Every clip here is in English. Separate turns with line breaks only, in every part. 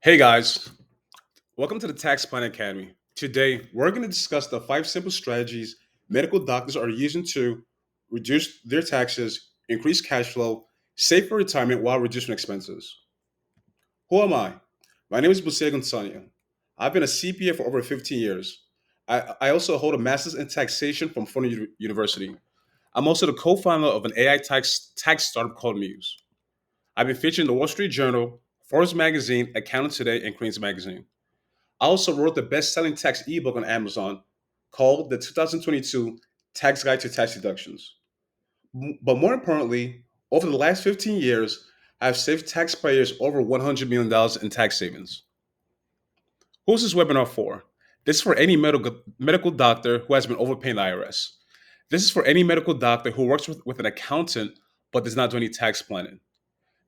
Hey guys, welcome to the Tax Plan Academy. Today, we're going to discuss the five simple strategies medical doctors are using to reduce their taxes, increase cash flow, save for retirement while reducing expenses. Who am I? My name is Busea Gonzania. I've been a CPA for over 15 years. I also hold a master's in taxation from Fordham University. I'm also the co-founder of an AI tax startup called MUSE. I've been featured in the Wall Street Journal, Forbes magazine, Accountant Today, and Crain's magazine. I also wrote the best-selling tax ebook on Amazon called the 2022 Tax Guide to Tax Deductions. But more importantly, over the last 15 years, I've saved taxpayers over $100 million in tax savings. Who's this webinar for? This is for any medical doctor who has been overpaying the IRS. This is for any medical doctor who works with an accountant but does not do any tax planning.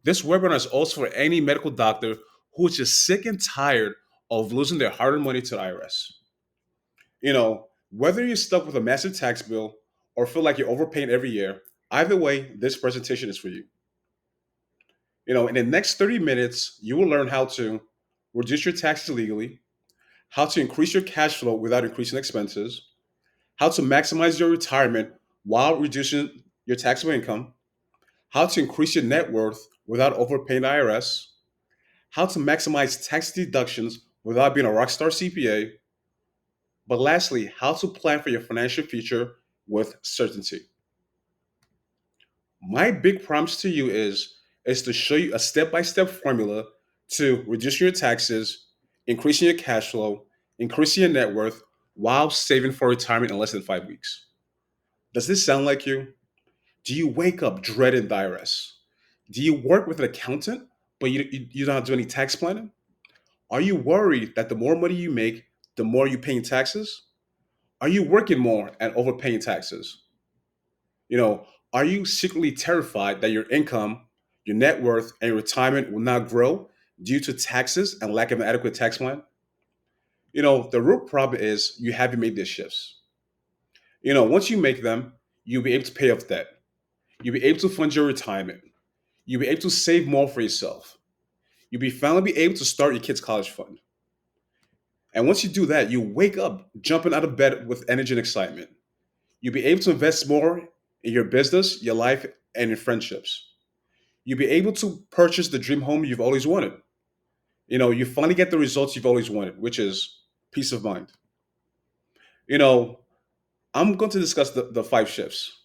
This webinar is also for any medical doctor who is just sick and tired of losing their hard-earned money to the IRS. Whether you're stuck with a massive tax bill or feel like you're overpaying every year, either way, this presentation is for you. In the next 30 minutes, you will learn how to reduce your taxes legally, how to increase your cash flow without increasing expenses, how to maximize your retirement while reducing your taxable income, how to increase your net worth without overpaying the IRS, how to maximize tax deductions without being a rockstar CPA, but lastly, how to plan for your financial future with certainty. My big promise to you is to show you a step-by-step formula to reduce your taxes, increasing your cash flow, increasing your net worth while saving for retirement in less than 5 weeks. Does this sound like you? Do you wake up dreading the IRS? Do you work with an accountant, but you don't do any tax planning? Are you worried that the more money you make, the more you pay in taxes? Are you working more and overpaying taxes? You know, are you secretly terrified that your income, your net worth, and your retirement will not grow due to taxes and lack of an adequate tax plan? The root problem is you haven't made these shifts. Once you make them, you'll be able to pay off debt. You'll be able to fund your retirement. You'll be able to save more for yourself. You'll be finally be able to start your kids' college fund. And once you do that, you wake up jumping out of bed with energy and excitement. You'll be able to invest more in your business, your life, and your friendships. You'll be able to purchase the dream home you've always wanted. You finally get the results you've always wanted, which is peace of mind. You know, I'm going to discuss the five shifts.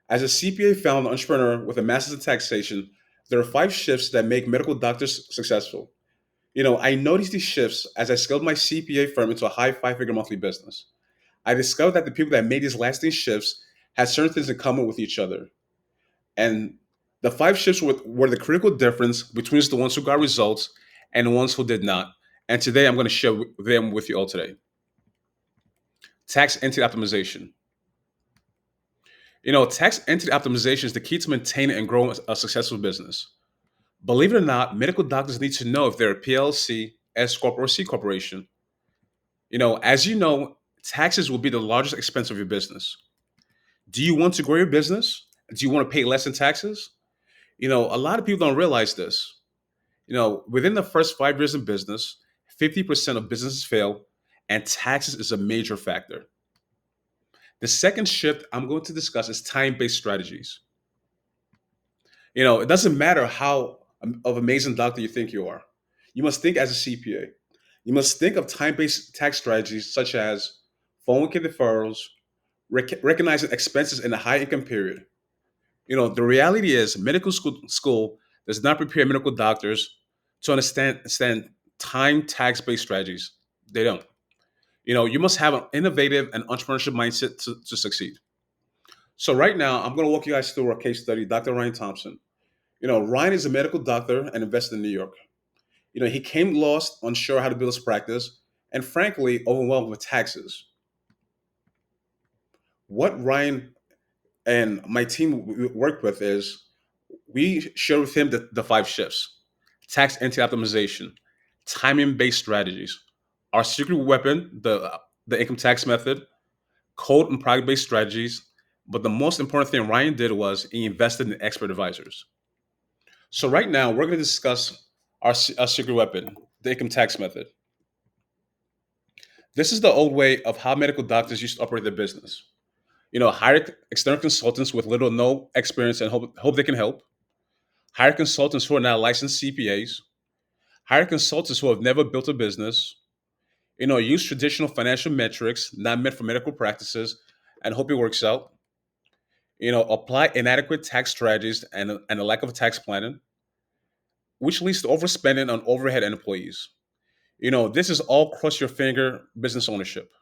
As a CPA founder entrepreneur with a master's in taxation, there are five shifts that make medical doctors successful. I noticed these shifts as I scaled my CPA firm into a high five-figure monthly business. I discovered that the people that made these lasting shifts had certain things in common with each other. And the five shifts were the critical difference between the ones who got results and the ones who did not. And today I'm going to share them with you all today. Tax entity optimization. Tax entity optimization is the key to maintaining and growing a successful business. Believe it or not, medical doctors need to know if they're a PLC, S Corp, or C Corporation. As you know, taxes will be the largest expense of your business. Do you want to grow your business? Do you want to pay less in taxes? A lot of people don't realize this. Within the first 5 years in business, 50% of businesses fail, and taxes is a major factor. The second shift I'm going to discuss is time based strategies. It doesn't matter how of amazing doctor you think you are. You must think as a CPA. You must think of time based tax strategies such as 401k deferrals, recognizing expenses in a high income period. The reality is medical school does not prepare medical doctors to understand time tax based strategies. They don't. You must have an innovative and entrepreneurship mindset to succeed. So right now, I'm going to walk you guys through our case study, Dr. Ryan Thompson. Ryan is a medical doctor and investor in New York. He came lost, unsure how to build his practice, and frankly, overwhelmed with taxes. What Ryan and my team worked with is we shared with him the five shifts: tax entity optimization, timing based strategies, our secret weapon, the income tax method, code and product based strategies. But the most important thing Ryan did was he invested in expert advisors. So right now we're going to discuss our secret weapon, The income tax method. This is the old way of how medical doctors used to operate their business. Hire external consultants with little or no experience and hope they can help. Hire consultants who are not licensed CPAs. Hire consultants who have never built a business. Use traditional financial metrics not meant for medical practices and hope it works out. Apply inadequate tax strategies and a lack of tax planning, which leads to overspending on overhead and employees. This is all cross your finger business ownership.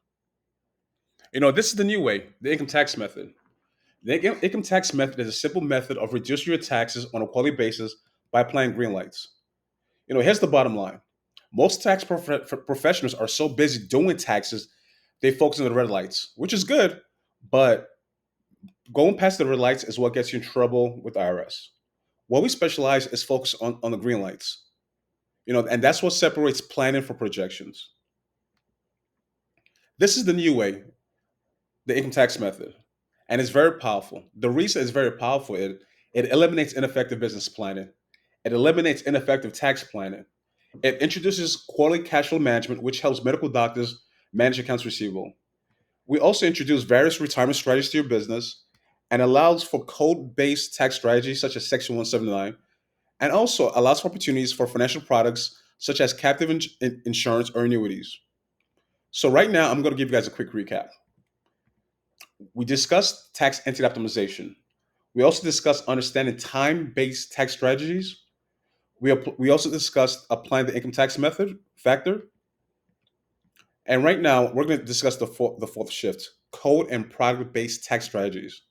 This is the new way, the income tax method. The income tax method is a simple method of reducing your taxes on a quarterly basis by applying green lights. Here's the bottom line. Most professionals are so busy doing taxes, they focus on the red lights, which is good, but going past the red lights is what gets you in trouble with IRS. What we specialize is focus on the green lights. And that's what separates planning from projections. This is the new way, the income tax method, and it's very powerful. The reason it's very powerful is it eliminates ineffective business planning. It eliminates ineffective tax planning. It introduces quarterly cash flow management, which helps medical doctors manage accounts receivable. We also introduce various retirement strategies to your business and allows for code-based tax strategies such as Section 179, and also allows for opportunities for financial products such as captive insurance or annuities. So right now, I'm going to give you guys a quick recap. We discussed tax entity optimization. We also discussed understanding time-based tax strategies. We also discussed applying the income tax method factor. And right now, we're going to discuss the fourth shift, code and product-based tax strategies.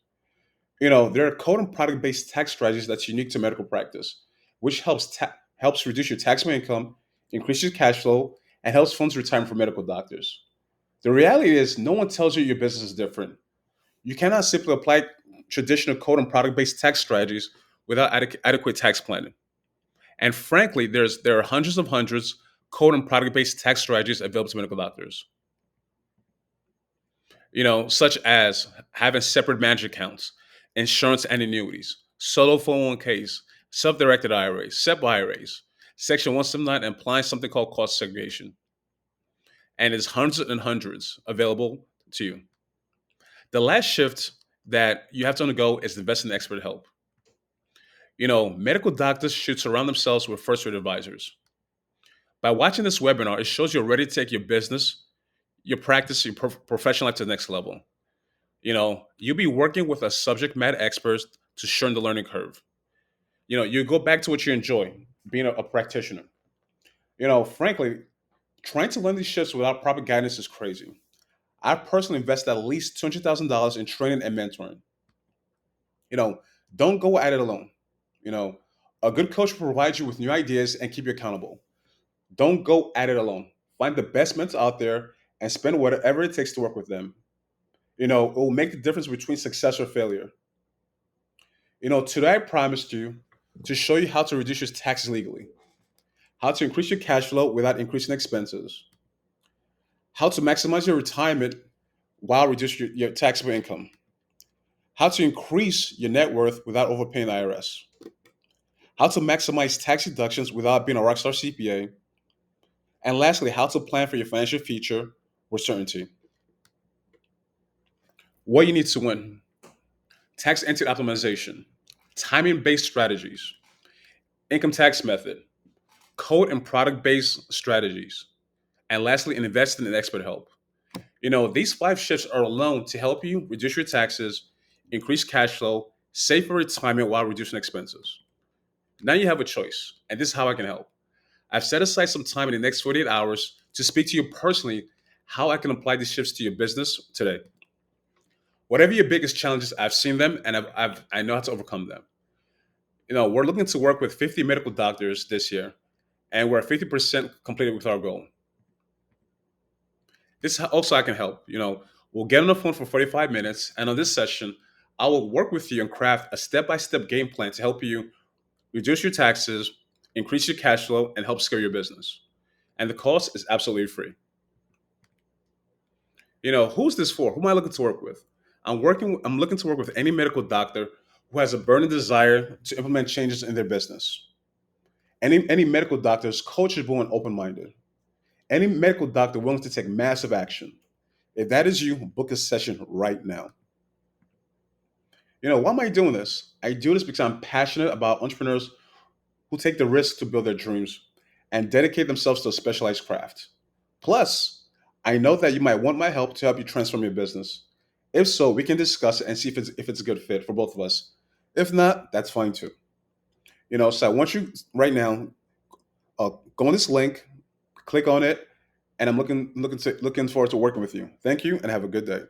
There are code and product-based tax strategies that's unique to medical practice, which helps reduce your taxable income, increase your cash flow, and helps funds retirement for medical doctors. The reality is, no one tells you your business is different. You cannot simply apply traditional code and product-based tax strategies without adequate tax planning. And frankly, there are hundreds code and product-based tax strategies available to medical doctors. Such as having separate managed accounts, insurance and annuities, solo 401ks, self-directed IRAs, SEP IRAs, Section 179, and applying something called cost segregation. And it's hundreds and hundreds available to you. The last shift that you have to undergo is invest in expert help. Medical doctors should surround themselves with first-rate advisors. By watching this webinar, it shows you're ready to take your business, your practice, your professional life to the next level. You'll be working with a subject matter expert to shorten the learning curve. You go back to what you enjoy, being a practitioner. Frankly, trying to learn these shifts without proper guidance is crazy. I personally invest at least $200,000 in training and mentoring. You know, don't go at it alone. You know, a good coach will provide you with new ideas and keep you accountable. Don't go at it alone. Find the best mentors out there and spend whatever it takes to work with them. It will make the difference between success or failure. Today I promised you to show you how to reduce your taxes legally, how to increase your cash flow without increasing expenses, how to maximize your retirement while reducing your taxable income, how to increase your net worth without overpaying the IRS, how to maximize tax deductions without being a rockstar CPA, and lastly, how to plan for your financial future with certainty. What you need to win: tax entity optimization, timing based strategies, income tax method, code and product based strategies, and lastly, investing in expert help. These five shifts are alone to help you reduce your taxes, increase cash flow, save for retirement while reducing expenses. Now you have a choice, and this is how I can help. I've set aside some time in the next 48 hours to speak to you personally how I can apply these shifts to your business today. Whatever your biggest challenges, I've seen them and I know how to overcome them. We're looking to work with 50 medical doctors this year, and we're 50% completed with our goal. This also I can help. We'll get on the phone for 45 minutes, and on this session, I will work with you and craft a step-by-step game plan to help you reduce your taxes, increase your cash flow, and help scale your business. And the cost is absolutely free. Who's this for? Who am I looking to work with? I'm looking to work with any medical doctor who has a burning desire to implement changes in their business. Any medical doctor is coachable and open minded. Any medical doctor willing to take massive action. If that is you, book a session right now. Why am I doing this? I do this because I'm passionate about entrepreneurs who take the risk to build their dreams and dedicate themselves to a specialized craft. Plus, I know that you might want my help to help you transform your business. If so, we can discuss it and see if it's a good fit for both of us. If not, that's fine too. So I want you right now, go on this link, click on it, and I'm looking forward to working with you. Thank you, and have a good day.